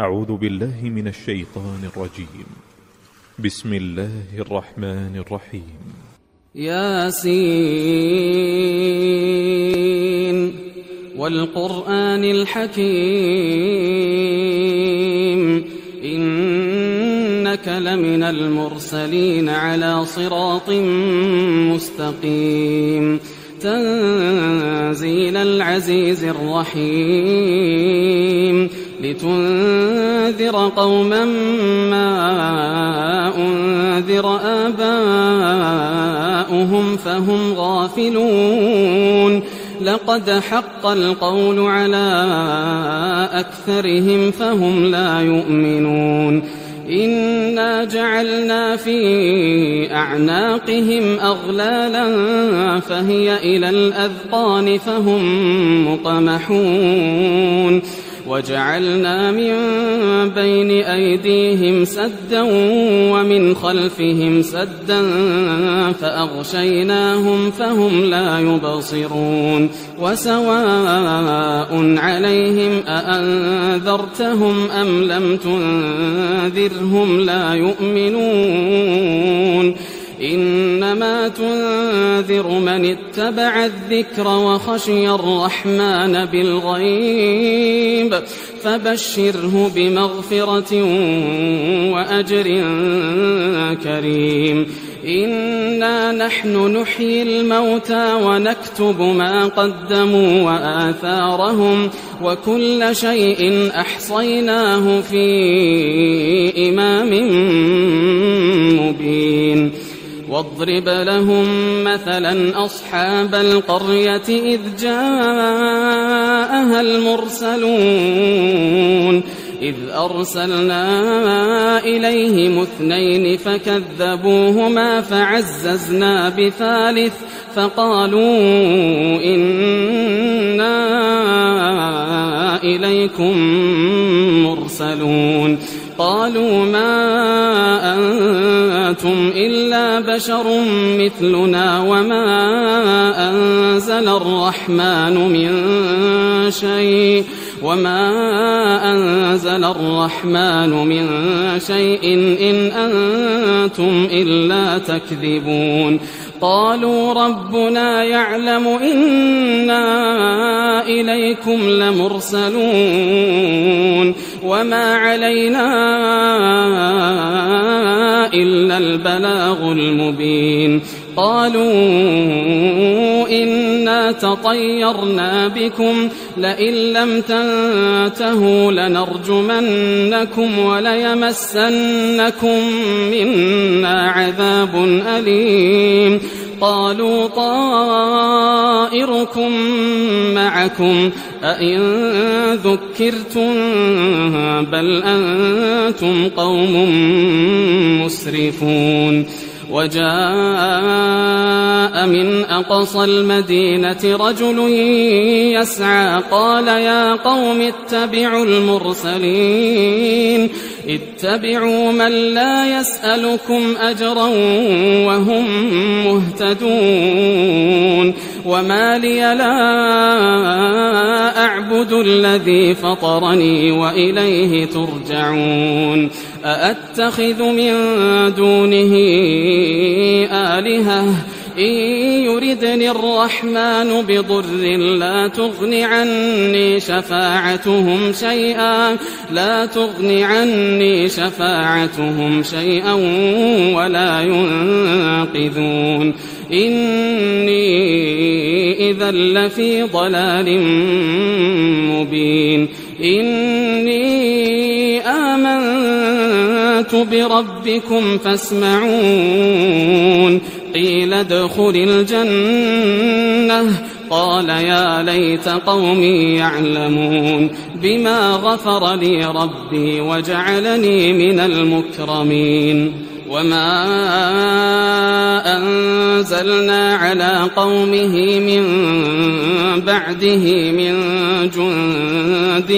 أعوذ بالله من الشيطان الرجيم. بسم الله الرحمن الرحيم. ياسين والقرآن الحكيم إنك لمن المرسلين على صراط مستقيم تنزيل العزيز الرحيم لتنذر قوما ما أنذر آباؤهم فهم غافلون لقد حق القول على أكثرهم فهم لا يؤمنون إنا جعلنا في أعناقهم أغلالا فهي إلى الأذقان فهم مقمحون وجعلنا من بين أيديهم سدا ومن خلفهم سدا فأغشيناهم فهم لا يبصرون وسواء عليهم أأنذرتهم أم لم تنذرهم لا يؤمنون إنما تنذر من اتبع الذكر وخشي الرحمن بالغيب فبشره بمغفرة وأجر كريم إنا نحن نحيي الموتى ونكتب ما قدموا وآثارهم وكل شيء أحصيناه في إمام مبين واضرب لهم مثلا أصحاب القرية إذ جاءها المرسلون إذ أرسلنا إليهم 2 فكذبوهما فعززنا بثالث فقالوا إنا إليكم مرسلون قالوا ما أنتم إلا بشر مثلنا وما أنزل الرحمن من شيء إن أنتم إلا تكذبون قالوا ربنا يعلم إنا إليكم لمرسلون وما علينا إلا البلاغ المبين قالوا إنا تطيرنا بكم لئن لم تنتهوا لنرجمنكم وليمسنكم منا عذاب أليم قالوا طائركم معكم أئن ذكرتم بل أنتم قوم مسرفون وجاء من أقصى المدينة رجل يسعى قال يا قوم اتبعوا المرسلين اتبعوا من لا يسألكم أجرا وهم مهتدون وما لي لا أعبد الذي فطرني وإليه ترجعون أأتخذ من دونه آلهة إن يردني الرحمن بضر لا تغن عني شفاعتهم شيئا ولا ينقذون إني إذا لفي ضلال مبين إني آمنت بربكم فاسمعون قيل ادخل الجنة قال يا ليت قومي يعلمون بما غفر لي ربي وجعلني من المكرمين وما أنزلنا على قومه من بعده من جند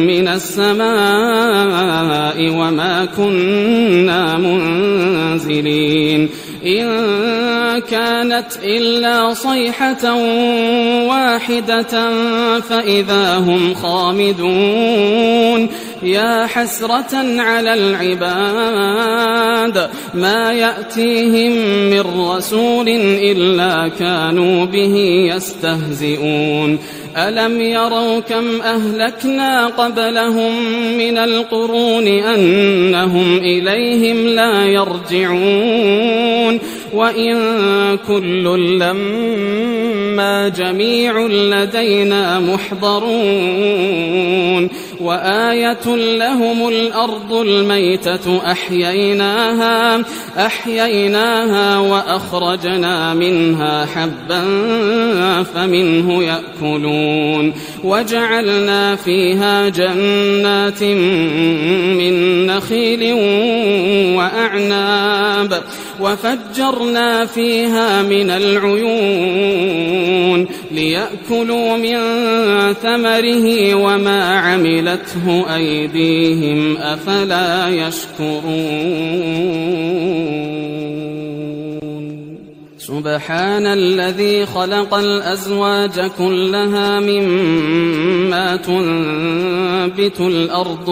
من السماء وما كنا منزلين إن كانت إلا صيحة واحدة فإذا هم خامدون يا حسرة على العباد ما يأتيهم من رسول إلا كانوا به يستهزئون ألم يروا كم أهلكنا قبلهم من القرون أنهم إليهم لا يرجعون وإن كل لما جميع لدينا محضرون وآية لهم الأرض الميتة أحييناها وأخرجنا منها حبا فمنه يأكلون وجعلنا فيها جنات من نخيل وأعناب وفجرنا فيها من العيون ليأكلوا من ثمره وما عملته أيديهم أفلا يشكرون سبحان الذي خلق الأزواج كلها مما تنبت الأرض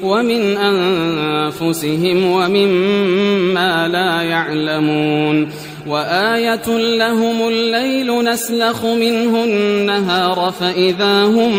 ومن أنفسهم ومما لا يعلمون وآية لهم الليل نسلخ منه النهار فإذا هم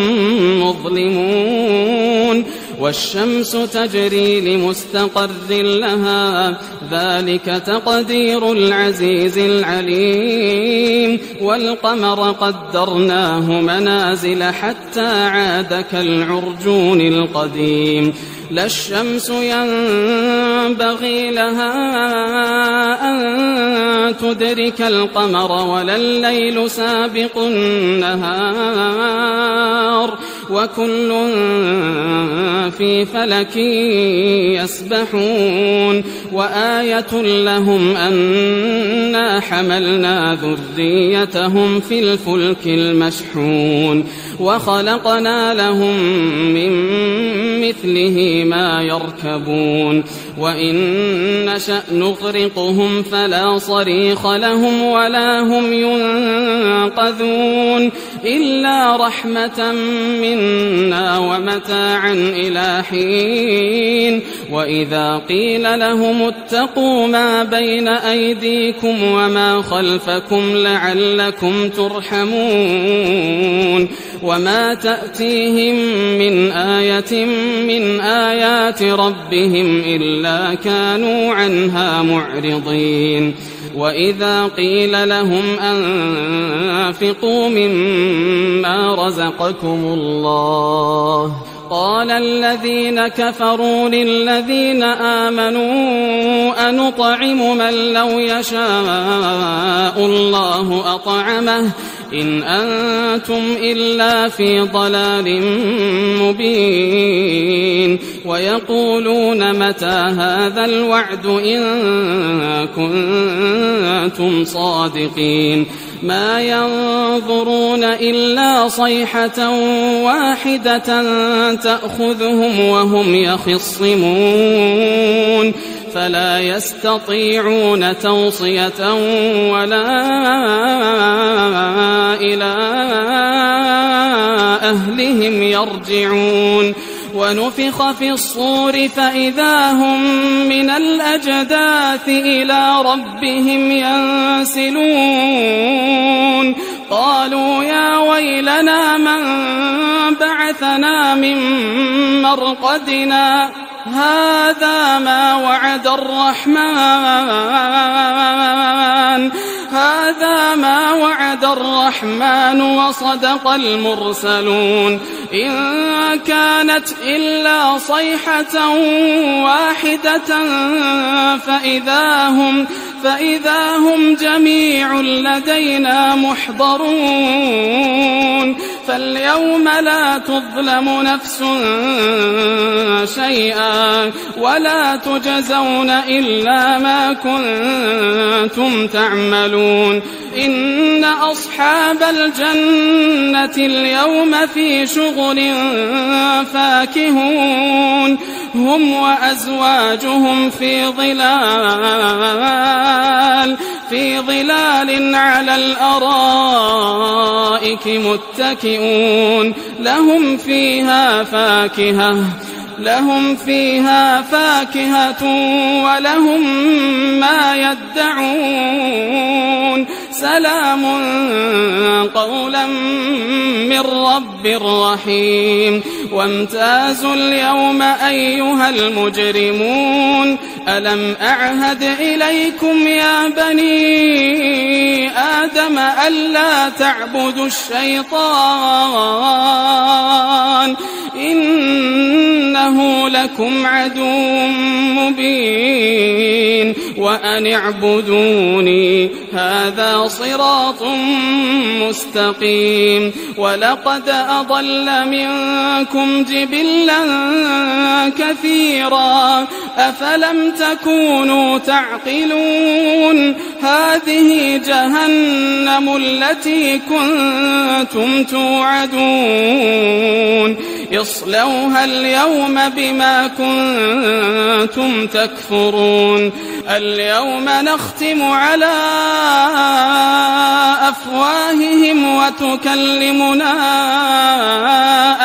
مظلمون والشمس تجري لمستقر لها ذلك تقدير العزيز العليم والقمر قدرناه منازل حتى عاد كالعرجون القديم لا الشمس ينبغي لها أن تدرك القمر ولا الليل سابق النهار وكل في فلك يسبحون وآية لهم أنا حملنا ذريتهم في الفلك المشحون وخلقنا لهم من مثله ما يركبون وإن نشأ نغرقهم فلا صريخ لهم ولا هم ينقذون إلا رحمة منا ومتاعا إلى حين وإذا قيل لهم اتقوا ما بين أيديكم وما خلفكم لعلكم ترحمون وما تأتيهم من آية من آيات ربهم إلا كانوا عنها معرضين وإذا قيل لهم أنفقوا مما رزقكم الله قال الذين كفروا للذين آمنوا أنطعم من لو يشاء الله أطعمه إن أنتم إلا في ضلال مبين ويقولون متى هذا الوعد إن كنتم صادقين ما ينظرون إلا صيحة واحدة تأخذهم وهم يخصمون فلا يستطيعون توصية ولا إلى أهلهم يرجعون ونفخ في الصور فإذا هم من الأجداث إلى ربهم ينسلون قالوا يا ويلنا من بعثنا من مرقدنا هذا ما وعد الرحمن وصدق المرسلون إن كانت إلا صيحة واحدة فإذا هم جميع لدينا محضرون فاليوم لا تظلم نفس شيئا ولا تجزون إلا ما كنتم تعملون إن أصحاب الجنة اليوم في شغل فاكهون هم وأزواجهم في ظلال على الأرائك متكئون لهم فيها فاكهة ولهم ما يدعون سلام قولا من رب رحيم وامتازوا اليوم أيها المجرمون ألم أعهد إليكم يا بني آدم ألا تعبدوا الشيطان إنه لكم عدو مبين وأن اعبدوني هذا صراط مستقيم ولقد أضل منكم جبلا كثيرا أفلم تكونوا تعقلون هذه جهنم التي كنتم توعدون اصلوها اليوم بما كنتم تكفرون اليوم نختم على أفواههم وتكلمنا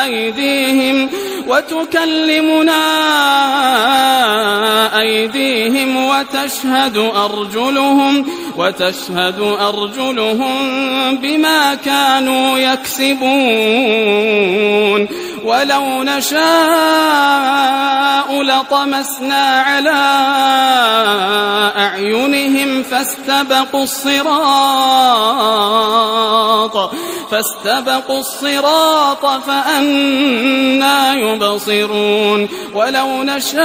أيديهم وتشهد أرجلهم بما كانوا يكسبون ولو نشاء لطمسنا على أعينهم فاستبقوا الصراط فأنى يبصرون ولو نشاء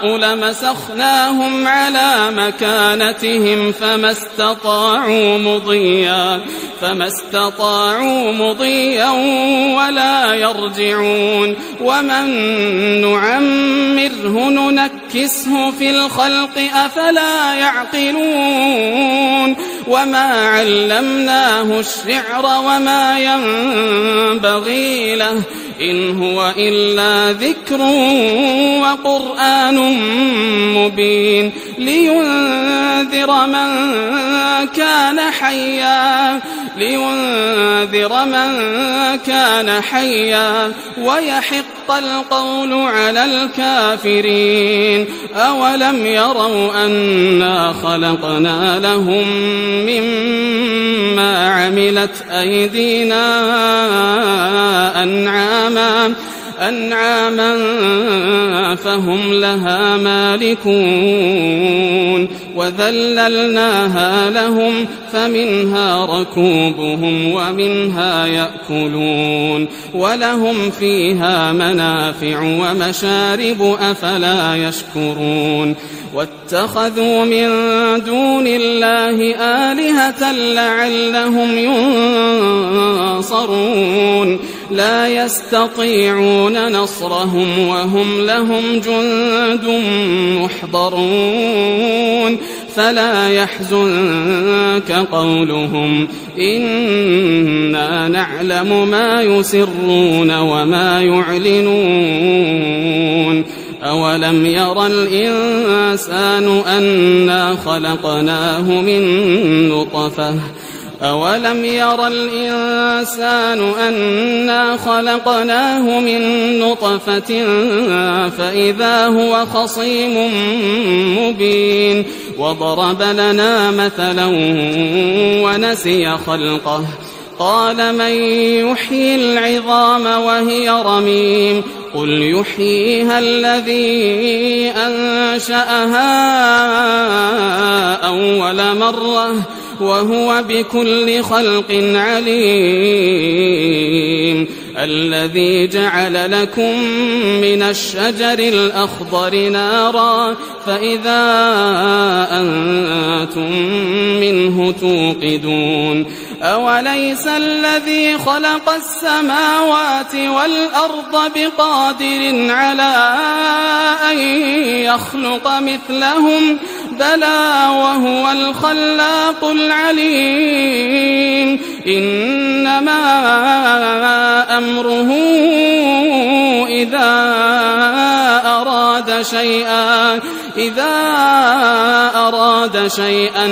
لمسخناهم على مكانتهم فما استطاعوا مضيا ولا يرجعون ومن نعمره ننكسه في الخلق أفلا يعقلون وما علمناه الشعر وما ينبغي له إن هو إلا ذكر وقرآن مبين لينذر من كان حيا ويحق القول على الكافرين أولم يروا أنا خلقنا لهم مما عملت أيدينا أنعاما فهم لها مالكون وذللناها لهم فمنها ركوبهم ومنها يأكلون ولهم فيها منافع ومشارب أفلا يشكرون واتخذوا من دون الله آلهة لعلهم ينصرون لا يستطيعون نصرهم وهم لهم جند محضرون فلا يحزنك قولهم إنا نعلم ما يسرون وما يعلنون أولم ير الإنسان أنا خلقناه من نطفة فإذا هو خصيم مبين وضرب لنا مثلا ونسي خلقه قال من يحيي العظام وهي رميم قل يحييها الذي أنشأها أول مرة وهو بكل خلق عليم الذي جعل لكم من الشجر الأخضر نارا فإذا أنتم منه توقدون أوليس الذي خلق السماوات والأرض بقادر على أن يخلق مثلهم بلى وهو الخلاق العليم إنما أمره إذا أراد شيئا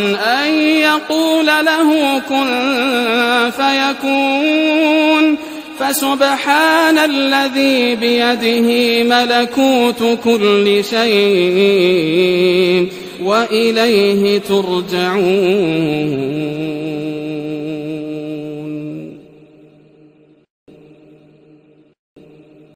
أن يقول له كن فيكون فسبحان الذي بيده ملكوت كل شيء وإليه ترجعون.